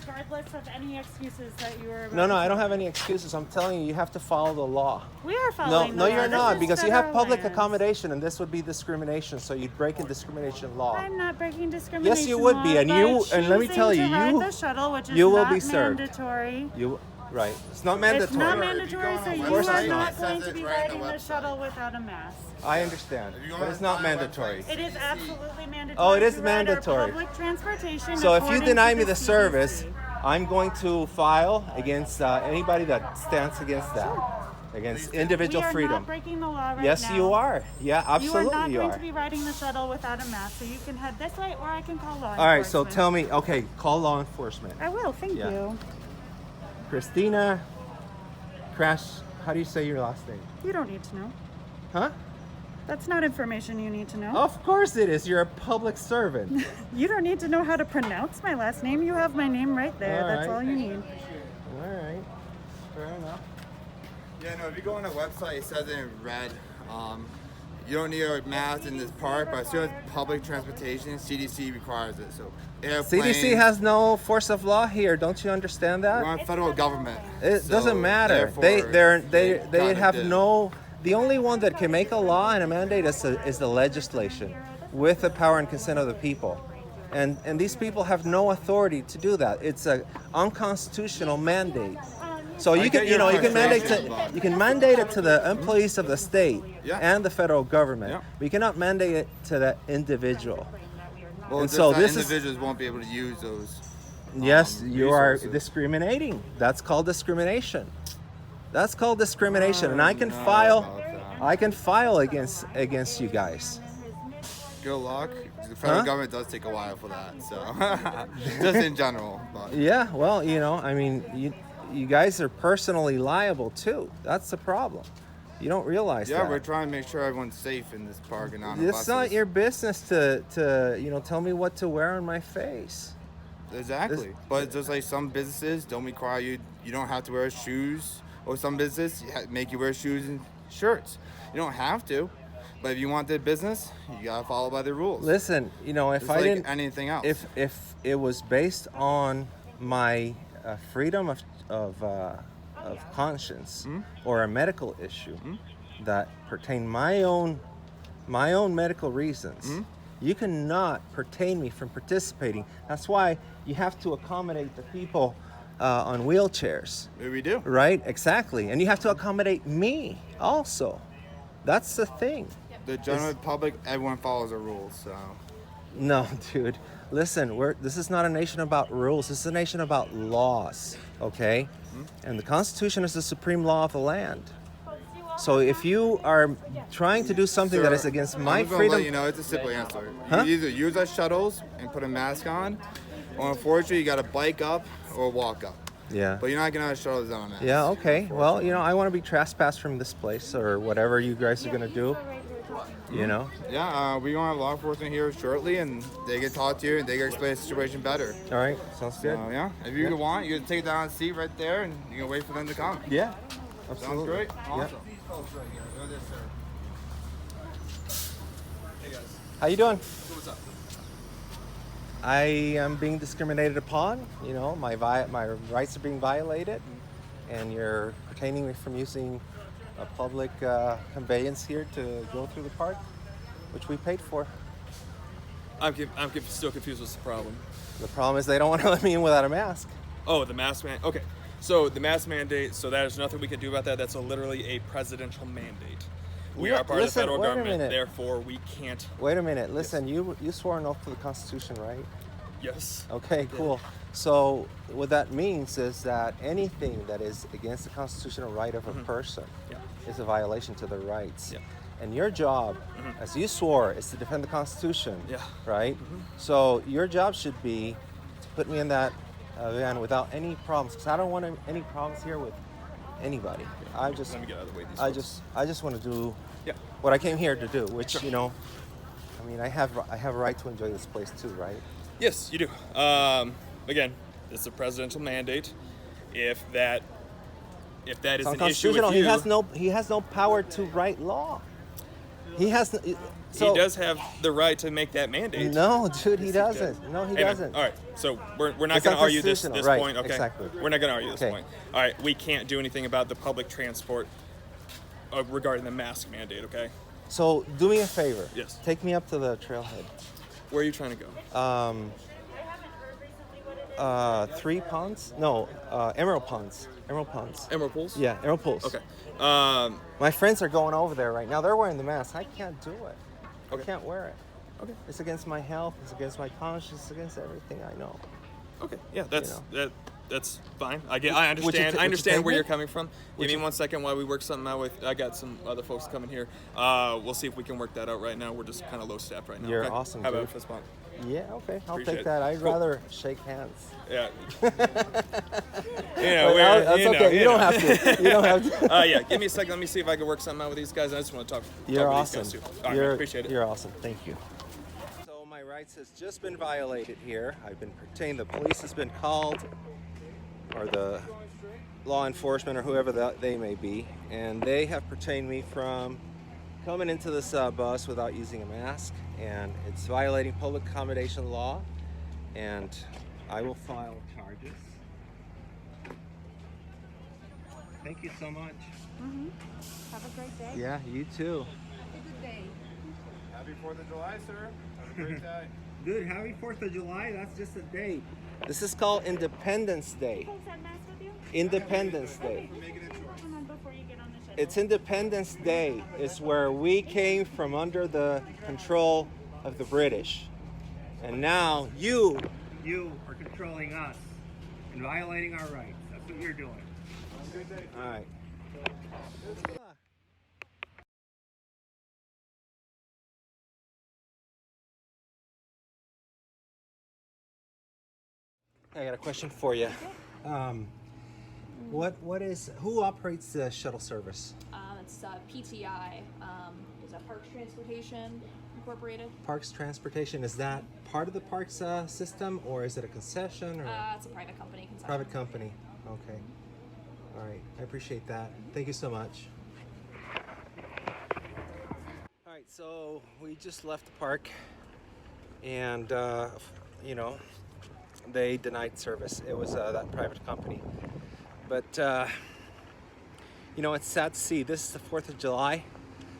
regardless of any excuses that you were about No, to I don't say. have any excuses. I'm telling you, you have to follow the law. We are No, following no, the you're law. This not, is because you have federal public lands. accommodation, and this would be discrimination. So you'd break a discrimination law. I'm not breaking discrimination. Yes, you would be, laws and by you. And let me choosing tell you, to ride you. the shuttle, which is you will not be served. mandatory. Right. It's not mandatory. It's not If you mandatory, go on so a you course are it's not. not It going says to be it right on riding the the website. shuttle without a mask. I understand, If you go but on it's not the mandatory. It is absolutely mandatory. Oh, it is to ride our mandatory. Public transportation. So if you according deny to me the CDC. service, I'm going to file against anybody that stands against that, against individual we are freedom. not breaking the law right Yes, now. you are. Yeah, You are absolutely not you going are. to be riding the shuttle without a mask, so you can head this way, or I can call law All right, so enforcement. tell me. Okay, call law enforcement. I will. Thank Yeah. you. Crash. How do you say your last name? You don't need to know. Huh? That's not information you need to know. Of course it is. You're a public servant. You don't need to know how to pronounce my last name. You have my name right there. All That's right. all you need. All right. Fair enough. Yeah, no, if you go on the website, it says it in red. You don't need a mask in this park, but as soon as public transportation, CDC requires it. So airplanes, CDC has no force of law here. Don't you understand that? we're on federal government. It So, doesn't matter. They therefore, they have kinda no. The only one that can make a law and a mandate is the legislation, with the power and consent of the people, and these people have no authority to do that. It's a unconstitutional mandate. So I you get can your you can mandate frustration, but- you can mandate it to the employees of the state Yeah. and the federal government. Yeah. But you cannot mandate it to the individual. Well, And just so that this is- individuals won't be able to use those. Yes, you are resources. discriminating. That's called discrimination. That's called discrimination, and I can know file. about that. I can file against you guys. Good luck. The federal Huh? government does take a while for that, so just in general. But Yeah, well, I mean, you guys are personally liable too. That's the problem. You don't realize yeah, that. we're trying to make sure everyone's safe in this park and on the It's buses. not your business to tell me what to wear on my face. Exactly. But just like some businesses don't require you don't have to wear shoes, or some businesses make you wear shoes and shirts. You don't have to, but if you want the business, you gotta follow by the rules. Listen, if It's I like didn't, anything else. if it was based on my freedom of conscience or a medical issue that pertain my own medical reasons, you cannot pertain me from participating. That's why you have to accommodate the people on wheelchairs, Maybe we do. right? Exactly, and you have to accommodate me also. That's the thing. The general public, everyone follows the rules. So No, dude. Listen, this is not a nation about rules. This is a nation about laws, okay? And the Constitution is the supreme law of the land. So if you are trying to do something that is against my I'm gonna freedom, let you know, it's a simple answer. Huh? You either use our shuttles and put a mask on, or unfortunately, you got to bike up or walk up. yeah, But you're not gonna have shuttles without a mask. yeah, okay. Well, I want to be trespassed from this place or whatever you guys are gonna do. Yeah, we're gonna have law enforcement here shortly, and they can talk to you and they can explain the situation better. All right, sounds good. So yeah, if you want, you can take down a seat right there, and you can wait for them to come. Yeah, Sounds absolutely. great. Yeah. Awesome. How you doing? What's up? I am being discriminated upon. My rights are being violated, and you're pertaining me from using a public conveyance here to go through the park, which we paid for. I'm still confused. What's the problem? The problem is they don't want to let me in without a mask. Oh, the mask man. Okay, so the mask mandate. So there's nothing we can do about that. That's literally a presidential mandate. We Yeah, are part listen, of the federal wait a government, minute. therefore we can't. Wait a minute. Listen, you swore an oath to the Constitution, right? Yes. Okay, cool. So what that means is that anything that is against the constitutional right of a person Yeah. is a violation to their rights. Yeah. And your job, as you swore, is to defend the Constitution. Yeah. Right? So your job should be to put me in that van without any problems, because I don't want any problems here with anybody. Let me get out of the way. I just want to do Yeah. what I came here to do, which I have a right to enjoy this place too, right? Yes, you do. Again, it's a presidential mandate. If that is It's an issue unconstitutional. with you, He has no power to write law. He has. He So, does have the right to make that mandate. No, dude, he doesn't. No, he Hey, man, doesn't. all right, so we're not It's going to argue this unconstitutional, right, point, okay? exactly. We're not going to argue this Okay. point. All right, we can't do anything about the public transport regarding the mask mandate, okay? So do me a favor. Yes. Take me up to the trailhead. Where are you trying to go? 3 ponds? No, Emerald Ponds. Emerald Ponds. Emerald Pools? Yeah, Emerald Pools. Okay. My friends are going over there right now. They're wearing the mask. I can't do it. Okay. I can't wear it. Okay. It's against my health. It's against my conscience. It's against everything I know. Okay. Yeah, that's know. that's fine. I Would you understand. ta- I would you understand take where me? you're coming from. Would Give me you- 1 second while we work something out with. I got some other folks coming here. We'll see if we can work that out right now. We're just kind of low staffed right now. You're okay? awesome, How about a dude. fist bump? Yeah, okay. I'll Appreciate take it. that. I'd Cool. rather shake hands. Yeah. But we're- that's okay. You don't have to. You don't have to. Yeah, give me a second. Let me see if I can work something out with these guys. I just want to talk You're with awesome. these guys too. All right, you're, man, appreciate it. You're awesome. Thank you. So my rights has just been violated here. I've been pertained. The police has been called, or the law enforcement, or whoever they may be, and they have pertained me from coming into this bus without using a mask, and it's violating public accommodation law, and I will file charges. Thank you so much. Have a great day. Yeah, you too. Have a good day. Happy 4th of July, sir. Have a great day. Dude, happy 4th of July. That's just a date. This is called Independence Day. Folks have masks with you? Independence Day. Come on before you get on the shuttle. It's Independence Day. It's where we came from under the control of the British. And now you are controlling us and violating our rights. That's what you're doing. all right. I got a question for you. Who operates the shuttle service? It's PTI. Is that Parks Transportation Incorporated? Parks Transportation, is that part of the Parks system, or is it a concession or It's a private company. Concession. private company? Okay. All right. I appreciate that. Thank you so much. All right. So we just left the park, and they denied service. It was that private company. But it's sad to see. This is the 4th of July.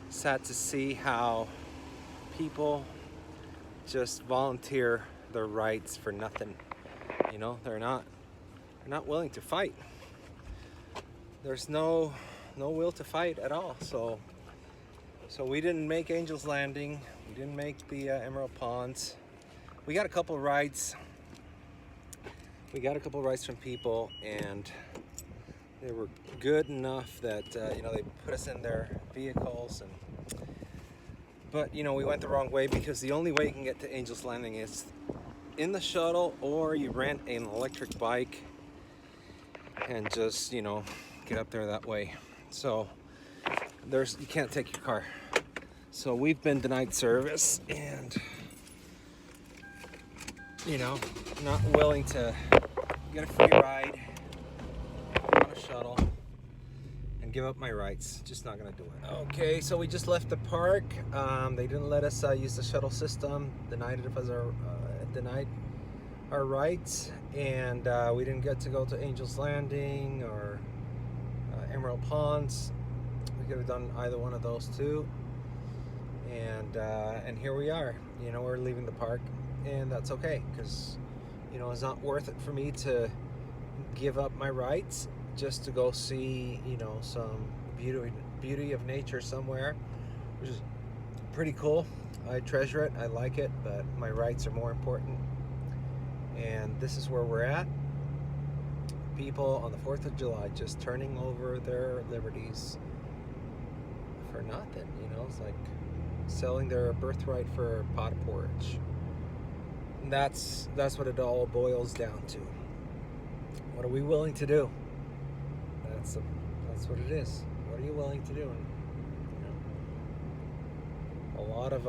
Sad to see how people just volunteer their rights for nothing. They're not willing to fight. There's no will to fight at all. So we didn't make Angel's Landing. We didn't make the Emerald Ponds. We got a couple rides. We got a couple rides from people, and they were good enough that they put us in their vehicles, but we went the wrong way, because the only way you can get to Angel's Landing is in the shuttle, or you rent an electric bike and just get up there that way. So you can't take your car. So we've been denied service, and not willing to get a free ride on a shuttle and give up my rights. Just not gonna do it. Okay, so we just left the park. They didn't let us use the shuttle system. Denied our rights, and we didn't get to go to Angel's Landing or Emerald Ponds. We could have done either one of those two. And here we are. We're leaving the park, and that's okay, because it's not worth it for me to give up my rights just to go see some beauty of nature somewhere, which is pretty cool. I treasure it. I like it, but my rights are more important. And this is where we're at. People on the 4th of July just turning over their liberties for nothing. It's like selling their birthright for a pot of porridge. And that's what it all boils down to. What are we willing to do? That's what it is. What are you willing to do? And, a lot of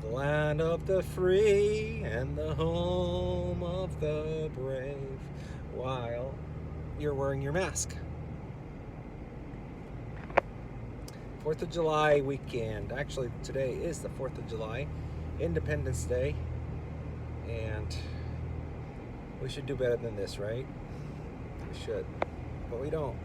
the land of the free and the home of the brave, while you're wearing your mask. 4th of July weekend. Actually, today is the 4th of July, Independence Day. And we should do better than this, right? We should. But we don't.